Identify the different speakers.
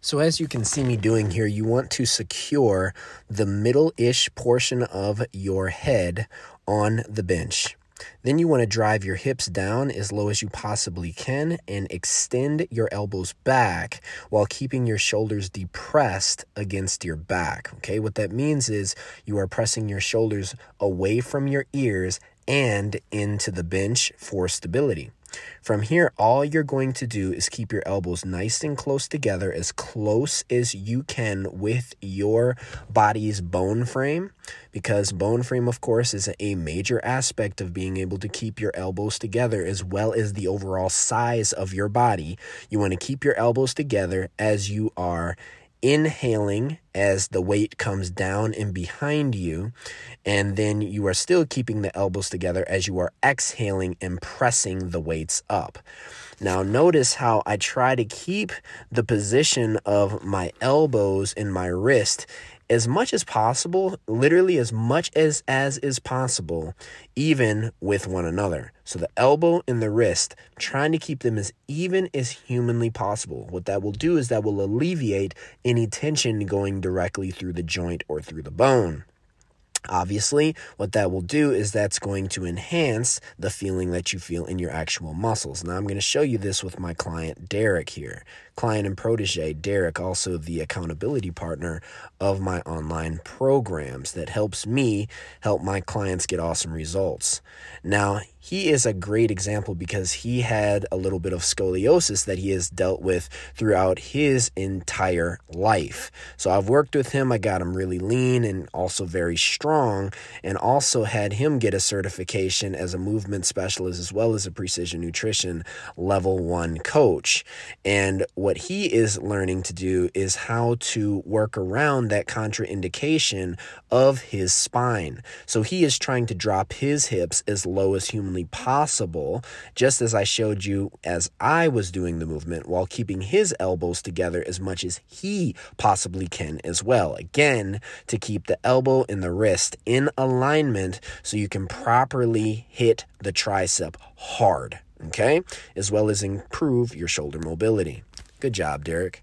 Speaker 1: So as you can see me doing here, you want to secure the middle-ish portion of your head on the bench. Then you want to drive your hips down as low as you possibly can and extend your elbows back while keeping your shoulders depressed against your back. Okay, what that means is you are pressing your shoulders away from your ears and into the bench for stability. From here, all you're going to do is keep your elbows nice and close together, as close as you can with your body's bone frame, because bone frame, of course, is a major aspect of being able to keep your elbows together, as well as the overall size of your body. You want to keep your elbows together as you are inhaling as the weight comes down and behind you, and then you are still keeping the elbows together as you are exhaling and pressing the weights up. Now notice how I try to keep the position of my elbows and my wrist as much as possible, literally as much as is possible, even with one another. So the elbow and the wrist, trying to keep them as even as humanly possible. What that will do is that will alleviate any tension going directly through the joint or through the bone. Obviously, what that will do is that's going to enhance the feeling that you feel in your actual muscles. Now, I'm going to show you this with my client, Derek, here. Client and protege, Derek, also the accountability partner of my online programs that helps me help my clients get awesome results. Now, he is a great example because he had a little bit of scoliosis that he has dealt with throughout his entire life. So I've worked with him. I got him really lean and also very strong, and also had him get a certification as a movement specialist as well as a precision nutrition level 1 coach. And what he is learning to do is how to work around that contraindication of his spine. So he is trying to drop his hips as low as humanly possible, just as I showed you as I was doing the movement, while keeping his elbows together as much as he possibly can as well. Again, to keep the elbow and the wrist in alignment so you can properly hit the tricep hard, okay? As well as improve your shoulder mobility. Good job, Derek.